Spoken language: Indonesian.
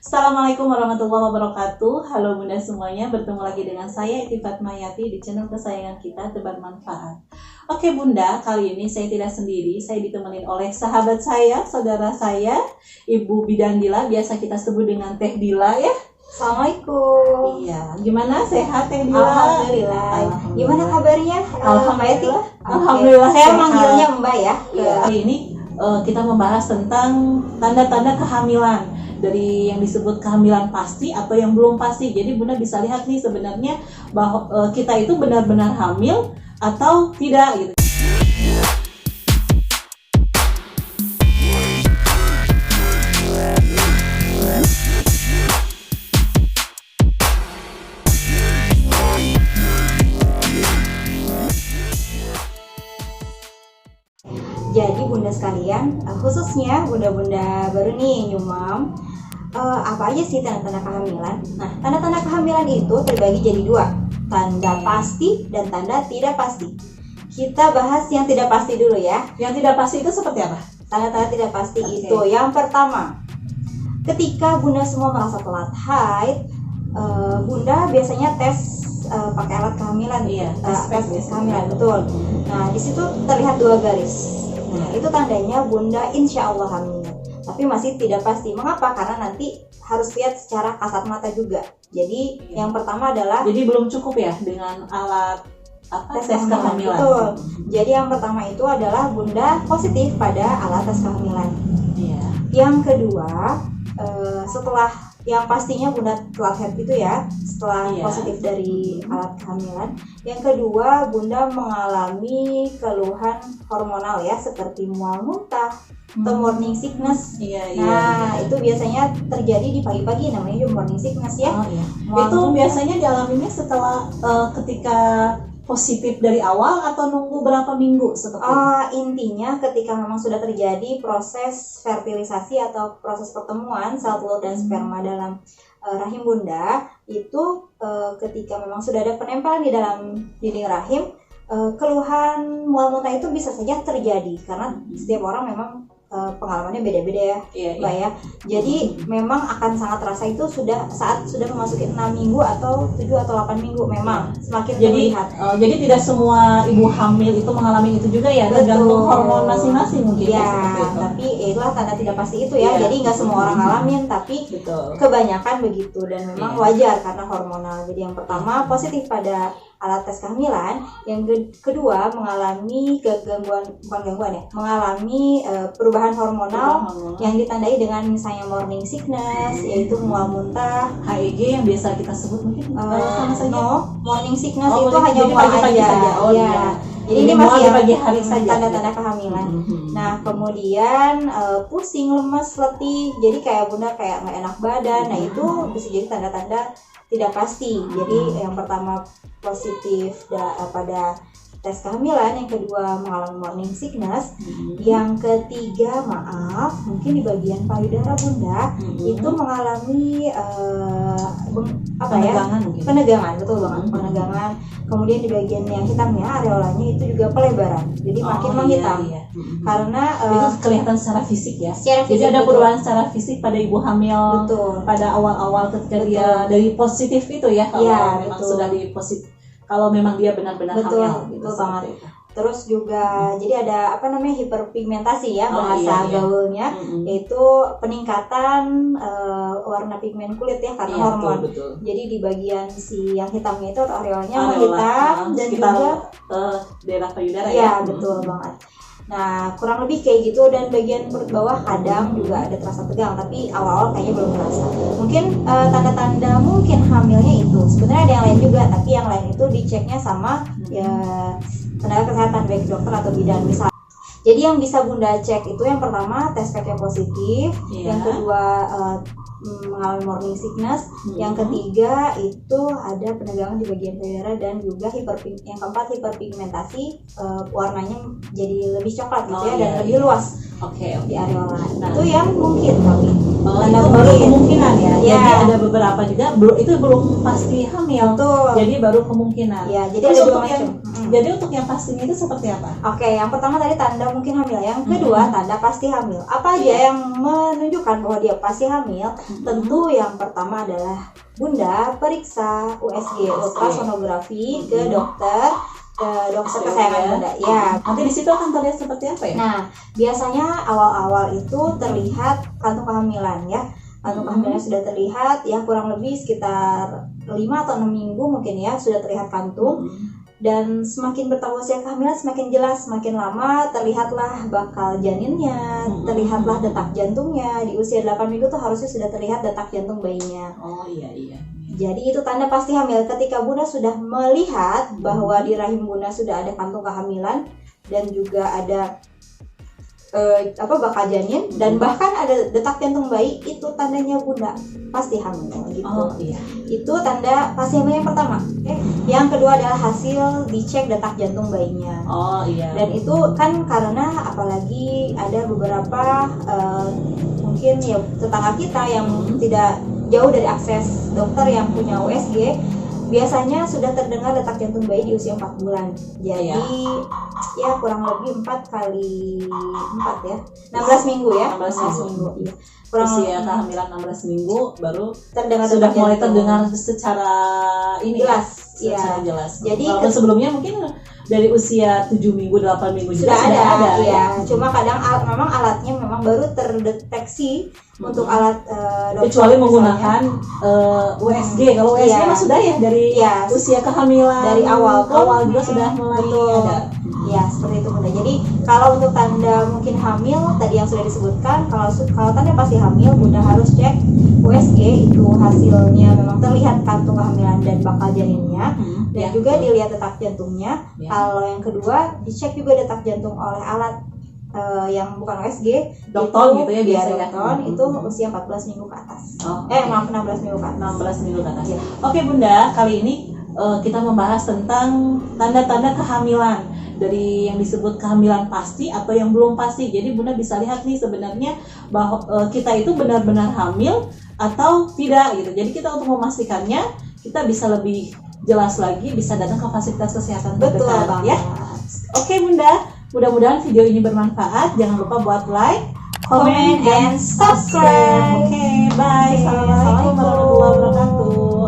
Assalamualaikum warahmatullahi wabarakatuh. Halo Bunda semuanya, bertemu lagi dengan saya Iti Fatmayati di channel kesayangan kita Tebar Manfaat. Oke Bunda, kali ini saya tidak sendiri, saya ditemenin oleh sahabat saya, saudara saya, Ibu Bidandila, biasa kita sebut dengan Teh Dila ya. Assalamualaikum. Iya, gimana sehat Teh Dila? Alhamdulillah. Gimana kabarnya? Alhamdulillah. Mbak Alhamdulillah. Saya Sehat. manggilnya Mbak ya. Iya. Hari ini kita membahas tentang tanda-tanda kehamilan. Dari yang disebut kehamilan pasti atau yang belum pasti. Jadi Bunda bisa lihat nih sebenarnya bahwa kita itu benar-benar hamil atau tidak gitu. Jadi Bunda sekalian, khususnya Bunda-bunda baru nih nyumam, apa aja sih tanda-tanda kehamilan? Nah, tanda-tanda kehamilan itu terbagi jadi dua, tanda pasti dan tanda tidak pasti. Kita bahas yang tidak pasti dulu ya. Yang tidak pasti itu seperti apa? Tanda-tanda tidak pasti Oke. itu yang pertama, ketika Bunda semua merasa telat haid, Bunda biasanya tes pakai alat kehamilan, Iya, tes kehamilan betul. Nah, di situ terlihat dua garis. Nah, itu tandanya Bunda insya Allah hamil. Tapi masih tidak pasti. Mengapa? Karena nanti harus lihat secara kasat mata juga. Jadi yang pertama adalah Jadi belum cukup ya dengan alat tes kehamilan. Betul. Jadi yang pertama itu adalah Bunda positif pada alat tes kehamilan. Iya. Yang kedua, setelah yang pastinya Bunda telat haid itu ya, setelah Iya. positif dari alat kehamilan. Yang kedua, Bunda mengalami keluhan hormonal ya, seperti mual muntah atau morning sickness. Iya, iya. Nah, itu biasanya terjadi di pagi-pagi, namanya juga morning sickness ya. Oh, iya. Mual Itu muntah. biasanya dialaminya setelah ketika positif dari awal atau nunggu berapa minggu seperti itu? Intinya ketika memang sudah terjadi proses fertilisasi atau proses pertemuan sel telur dan sperma dalam rahim Bunda, itu ketika memang sudah ada penempelan di dalam dinding rahim, keluhan mual muntah itu bisa saja terjadi karena setiap orang memang pengalamannya beda-beda ya, Iya, Mbak ya. Jadi memang akan sangat terasa itu saat sudah memasuki 6 minggu atau 7 atau 8 minggu memang semakin Jadi terlihat. jadi tidak semua ibu hamil itu mengalami itu juga ya, tergantung Betul. hormon masing-masing mungkin Ya, seperti itu. tapi itulah tanda tidak pasti itu ya. Iya. Jadi nggak semua orang ngalamin, tapi Betul. kebanyakan begitu dan memang Iya. wajar karena hormonal. Jadi yang pertama positif pada alat tes kehamilan, yang kedua mengalami mengalami perubahan hormonal yang ditandai dengan misalnya morning sickness, yaitu mual muntah. HEG yang biasa kita sebut mungkin sama saja. No, morning sickness Oh, itu morning- hanya jadi mual pagi-pagi aja. saja. Oh, Iya. iya. Jadi Jadi ini mual masih di yang pagi hari saja. tanda-tanda kehamilan. Mhm. Nah, kemudian pusing, lemes, letih, jadi kayak Bunda kayak nggak enak badan. Nah, itu bisa jadi tanda-tanda tidak pasti. Jadi yang pertama positif pada tes kehamilan, yang kedua mengalami morning sickness, yang ketiga maaf mungkin di bagian payudara Bunda itu mengalami Penegangan mungkin. penegangan, betul banget, penegangan. Kemudian di bagian yang hitamnya areolanya itu juga pelebaran, jadi makin menghitam. Iya. Karena Itu kelihatan secara fisik ya. secara Jadi fisik, ada betul. perubahan secara fisik pada ibu hamil Betul. pada awal-awal ketika dia Betul. dari positif itu ya, kalau Iya, memang betul. sudah di positif, kalau memang dia benar-benar Betul, hamil gitu, betul seperti banget. itu. Terus juga jadi ada hiperpigmentasi ya, Oh, bahasa iya. gaulnya, Mm-mm. yaitu peningkatan warna pigmen kulit ya karena Iya, hormon. betul. Jadi di bagian si yang hitamnya itu areolnya Areola, menghitam dan sekitar juga daerah payudara ya. iya, betul banget. Nah, kurang lebih kayak gitu, dan bagian perut bawah kadang juga ada terasa tegang, tapi awal-awal kayaknya belum terasa. Mungkin tanda-tanda mungkin hamilnya itu. Sebenarnya ada yang lain juga, tapi yang lain itu diceknya sama ya tenaga kesehatan, baik dokter atau bidan misal. Jadi yang bisa Bunda cek itu yang pertama tes pack yang positif, Iya. yang kedua mengalami morning sickness, yang ketiga itu ada penegangan di bagian payudara, dan juga yang keempat hiperpigmentasi, warnanya jadi lebih coklat gitu ya, dan lebih luas Oke, di areola. Nah. Itu yang mungkin, tapi Oh, tanda itu baru mungkin. kemungkinan ya. Ya. Jadi ada beberapa juga itu belum pasti hamil. Betul. Jadi baru kemungkinan. Ya, jadi Terus ada dua untuk yang macam. jadi untuk yang pastinya itu seperti apa? Oke, yang pertama tadi tanda mungkin hamil. Yang kedua tanda pasti hamil. Apa aja yang menunjukkan bahwa dia pasti hamil? Tentu yang pertama adalah Bunda periksa USG, ultrasonografi ke dokter kesayangan Bunda. Ya. Nanti di situ akan terlihat seperti apa ya? Nah, biasanya awal-awal itu terlihat kantung kehamilan ya. Kantung kehamilan sudah terlihat ya, kurang lebih sekitar 5 atau 6 minggu mungkin ya sudah terlihat kantung. Dan semakin bertambah usia kehamilan semakin jelas, semakin lama terlihatlah bakal janinnya, terlihatlah detak jantungnya. Di usia 8 minggu tuh harusnya sudah terlihat detak jantung bayinya. Oh iya. Jadi itu tanda pasti hamil ketika Bunda sudah melihat bahwa di rahim Bunda sudah ada kantung kehamilan dan juga ada bakal janin dan bahkan ada detak jantung bayi, itu tandanya Bunda pasti hamil gitu. Oh iya. Itu tanda pasti hamil yang pertama. Yang kedua adalah hasil dicek detak jantung bayinya. Oh iya. Dan itu kan karena apalagi ada beberapa mungkin ya tetangga kita yang tidak jauh dari akses dokter yang punya USG, biasanya sudah terdengar detak jantung bayi di usia 4 bulan. Jadi ya kurang lebih 4 kali 4 ya. 16 minggu ya. 16 minggu. Iya. Usia kehamilan 16 minggu baru terdengar sudah detak mulai jantung. terdengar secara ini Jelas, secara iya. jelas. Jadi walaupun sebelumnya mungkin dari usia 7 minggu, 8 minggu juga sudah ada ya. ya. Cuma kadang memang alatnya memang baru terdeteksi untuk alat dokter kecuali misalnya. menggunakan USG. Kalau USG Iya. mah sudah ya dari usia kehamilan dari awal juga sudah mulai betul. ada. Ya, seperti itu Bunda. Jadi kalau untuk tanda mungkin hamil tadi yang sudah disebutkan, kalau tanda pasti hamil Bunda harus cek USG, itu hasilnya memang terlihat kantung kehamilan dan bakal janinnya, dan juga dilihat detak jantungnya. Kalau yang kedua dicek juga detak jantung oleh alat yang bukan USG, Dokton gitu ya biasanya. Dokton itu usia 14 minggu ke atas. Maaf 16 minggu ke atas. 16 minggu ke atas. Ya. Oke Bunda, kali ini kita membahas tentang tanda-tanda kehamilan, dari yang disebut kehamilan pasti atau yang belum pasti. Jadi Bunda bisa lihat nih sebenarnya bahwa kita itu benar-benar hamil atau tidak gitu. Jadi kita untuk memastikannya kita bisa lebih jelas lagi bisa datang ke fasilitas kesehatan terdekat ya. Oke Bunda, mudah-mudahan video ini bermanfaat. Jangan lupa buat like, comment, and subscribe. Oke, bye. Assalamualaikum warahmatullahi wabarakatuh.